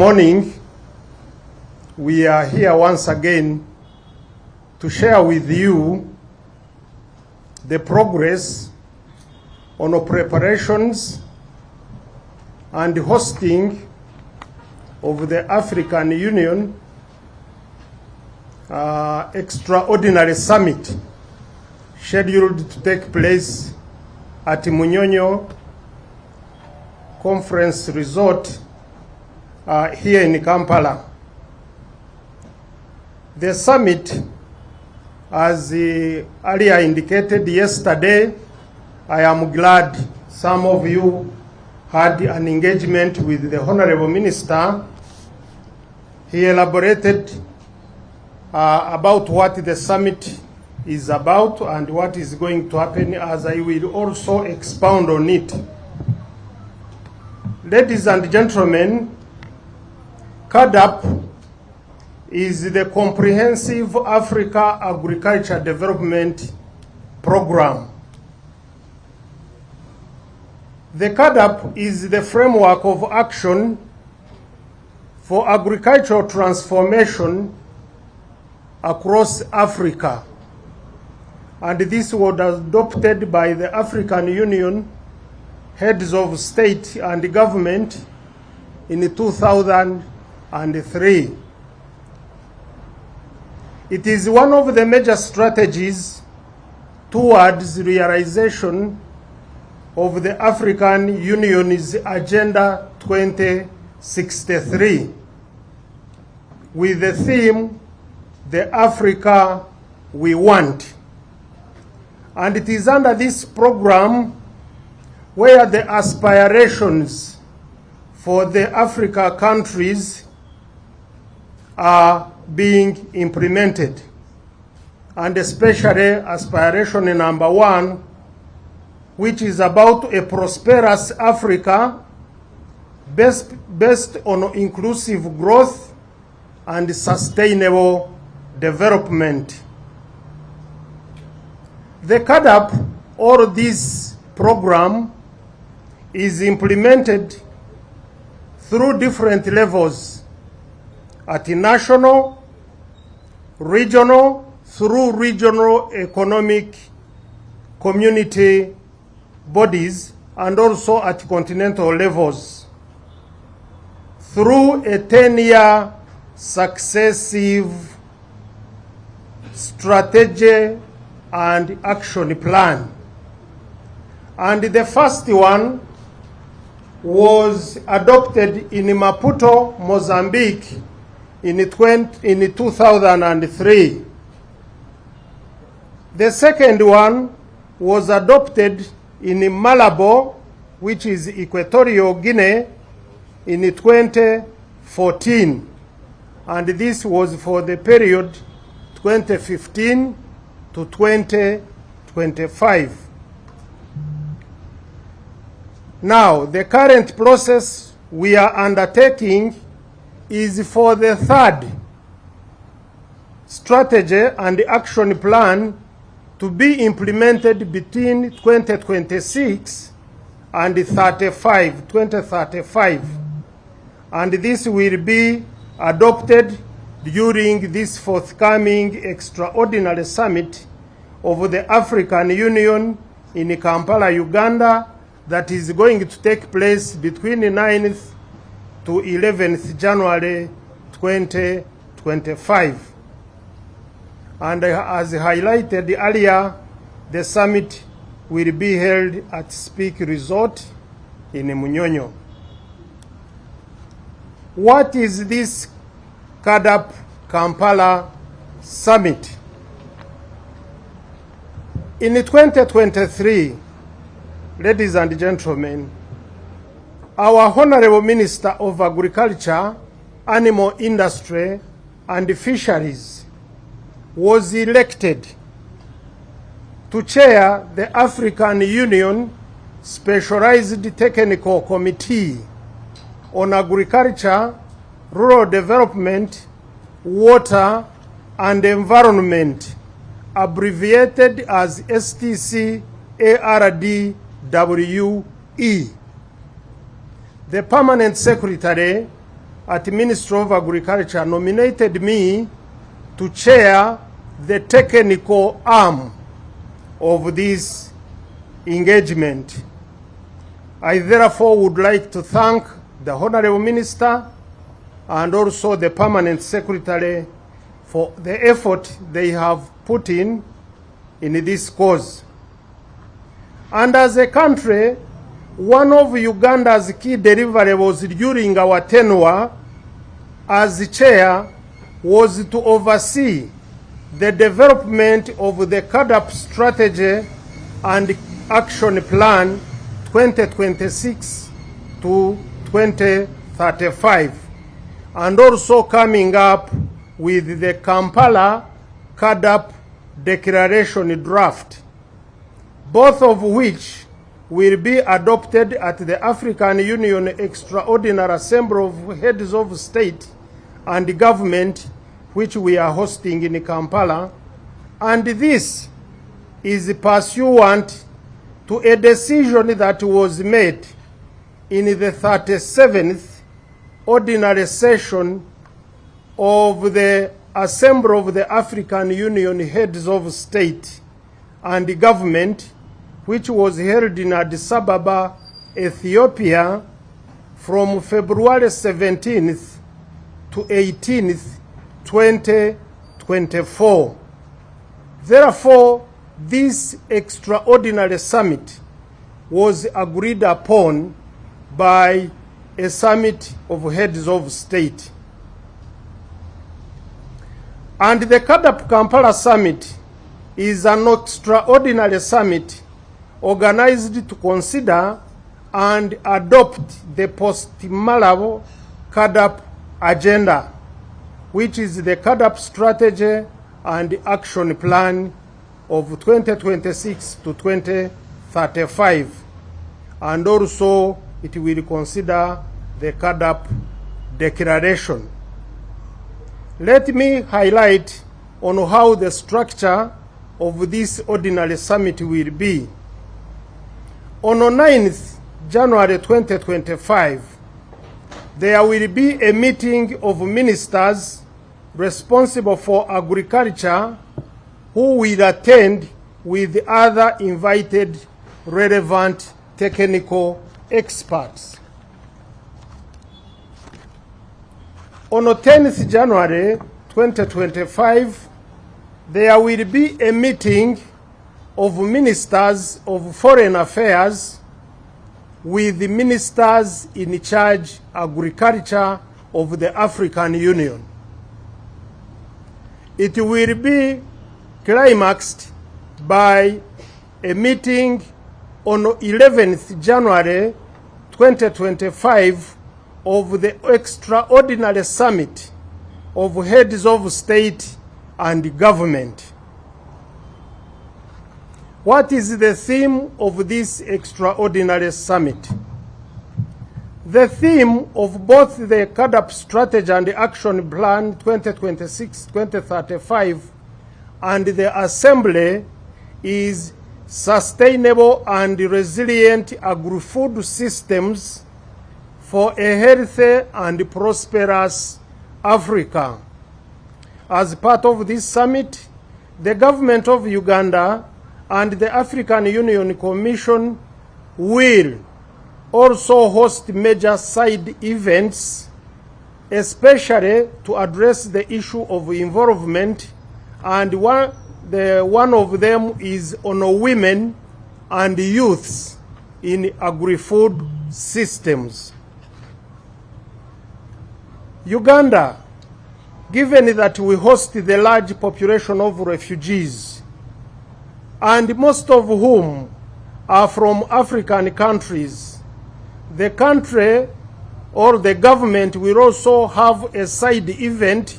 morning, we are here once again to share with you the progress on preparations and hosting of the African Union Extraordinary Summit scheduled to take place at Munyonyo Conference Resort here in Kampala. The summit, as earlier indicated yesterday, I am glad some of you had an engagement with the Honorable Minister. He elaborated about what the summit is about and what is going to happen, as I will also expound on it. Ladies and gentlemen, Caadp is the Comprehensive Africa Agriculture Development Program. The Caadp is the framework of action for agricultural transformation across Africa, and this was adopted by the African Union heads of state and government in 2003. It is one of the major strategies towards realization of the African Union's Agenda 2063, with the theme, "The Africa We Want." And it is under this program where the aspirations for the Africa countries are being implemented, and especially aspiration number 1, which is about a prosperous Africa based on inclusive growth and sustainable development. The Caadp, or this program, is implemented through different levels at national, regional, through regional economic community bodies, and also at continental levels, through a 10-year successive strategy and action plan. And the first one was adopted in Maputo, Mozambique in 2003. The second one was adopted in Malabo, which is Equatorial Guinea, in 2014. And this was for the period 2015 to 2025. Now, the current process we are undertaking is for the third strategy and action plan to be implemented between 2026 and 2035. And this will be adopted during this forthcoming extraordinary summit of the African Union in Kampala, Uganda, that is going to take place between the 9th to 11th January 2025. And as highlighted earlier, the summit will be held at Speak Resort in Munyonyo. What is this Caadp Kampala Summit? In 2023, ladies and gentlemen, our Honorable Minister of Agriculture, Animal Industry and Fisheries was elected to chair the African Union Specialized Technical Committee on Agriculture, Rural Development, Water and Environment, abbreviated as STC-ARDWE. The Permanent Secretary at Ministry of Agriculture nominated me to chair the technical arm of this engagement. I therefore would like to thank the Honorable Minister and also the Permanent Secretary for the effort they have put in this cause. And as a country, one of Uganda's key deliverables during our tenure as chair was to oversee the development of the Caadp strategy and action plan 2026 to 2035, and also coming up with the Kampala Caadp declaration draft, both of which will be adopted at the African Union Extraordinary Assembly of Heads of State and Government, which we are hosting in Kampala. And this is pursuant to a decision that was made in the 37th Ordinary Session of the Assembly of the African Union Heads of State and Government, which was held in Addis Ababa, Ethiopia, from February 17th to 18th, 2024. Therefore, this extraordinary summit was agreed upon by a summit of heads of state. And the Caadp Kampala Summit is an extraordinary summit organized to consider and adopt the post-Malabo Caadp agenda, which is the Caadp strategy and action plan of 2026 to 2035. And also it will consider the Caadp declaration. Let me highlight on how the structure of this ordinary summit will be. On 9th January 2025, there will be a meeting of ministers responsible for agriculture who will attend with other invited relevant technical experts. On 10th January 2025, there will be a meeting of ministers of foreign affairs with the ministers in charge agriculture of the African Union. It will be climaxed by a meeting on 11th January 2025 of the extraordinary summit of heads of state and government. What is the theme of this extraordinary summit? The theme of both the Caadp strategy and action plan 2026-2035 and the assembly is sustainable and resilient agri-food systems for a healthy and prosperous Africa. As part of this summit, the government of Uganda and the African Union Commission will also host major side events, especially to address the issue of involvement, and one of them is on women and youths in agri-food systems. Uganda, given that we host the large population of refugees, and most of whom are from African countries, the country or the government will also have a side event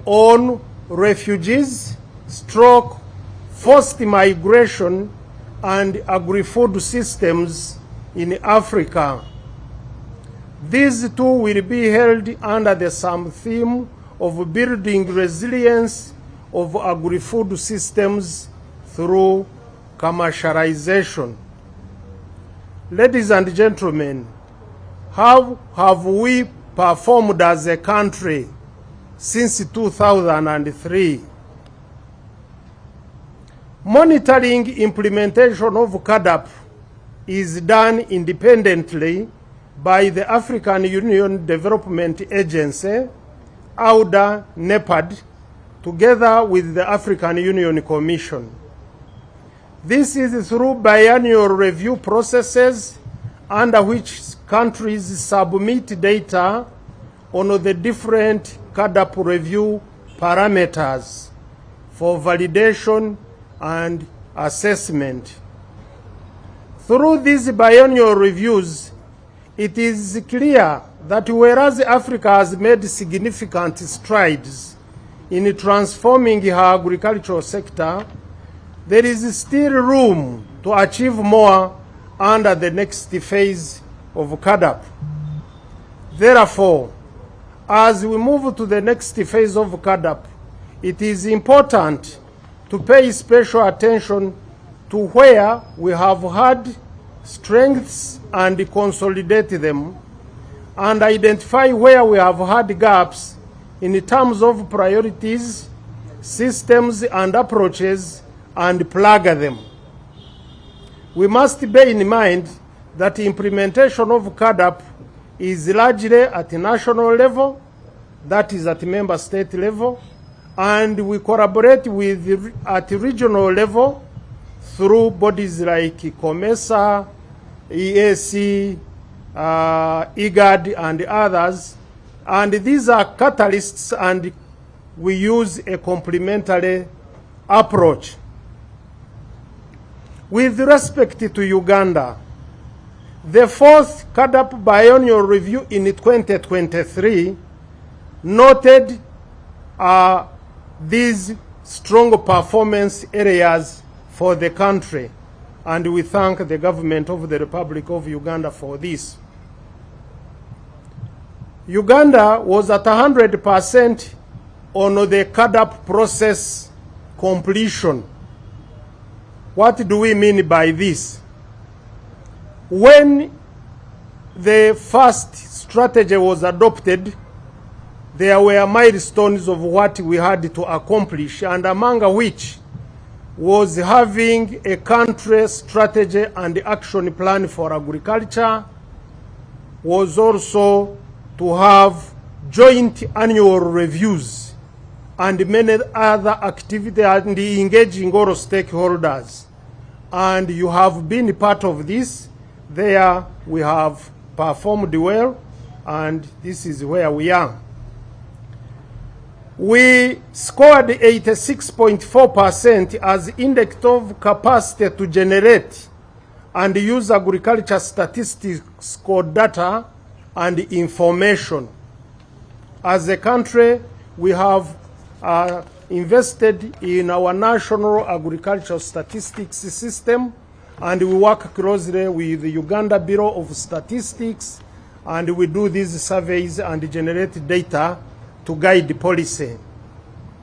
on refugees, forced migration, and agri-food systems in Africa. These two will be held under the same theme of building resilience of agri-food systems through commercialization. Ladies and gentlemen, how have we performed as a country since 2003. Monitoring implementation of Caadp is done independently by the African Union Development Agency, AUDA, NEPAD, together with the African Union Commission. This is through biannual review processes under which countries submit data on the different Caadp review parameters for validation and assessment. Through these biannual reviews, it is clear that whereas Africa has made significant strides in transforming her agricultural sector, there is still room to achieve more under the next phase of Caadp. Therefore, as we move to the next phase of Caadp, it is important to pay special attention to where we have had strengths and consolidate them, and identify where we have had gaps in terms of priorities, systems, and approaches, and plug them. We must bear in mind that implementation of Caadp is largely at national level, that is at member state level, and we collaborate with at regional level through bodies like COMESA, EAC, IGAD, and others. And these are catalysts, and we use a complementary approach. With respect to Uganda, the fourth Caadp biennial review in 2023 noted these strong performance areas for the country, and we thank the government of the Republic of Uganda for this. Uganda was at 100% on the Caadp process completion. What do we mean by this? When the first strategy was adopted, there were milestones of what we had to accomplish, and among which was having a country strategy and action plan for agriculture, was also to have joint annual reviews and many other activities, and engaging all stakeholders. And you have been part of this. There we have performed well, and this is where we are. We scored 86.4% as index of capacity to generate and use agriculture statistics code data and information. As a country, we have invested in our national agricultural statistics system, and we work closely with the Uganda Bureau of Statistics, and we do these surveys and generate data to guide the policy.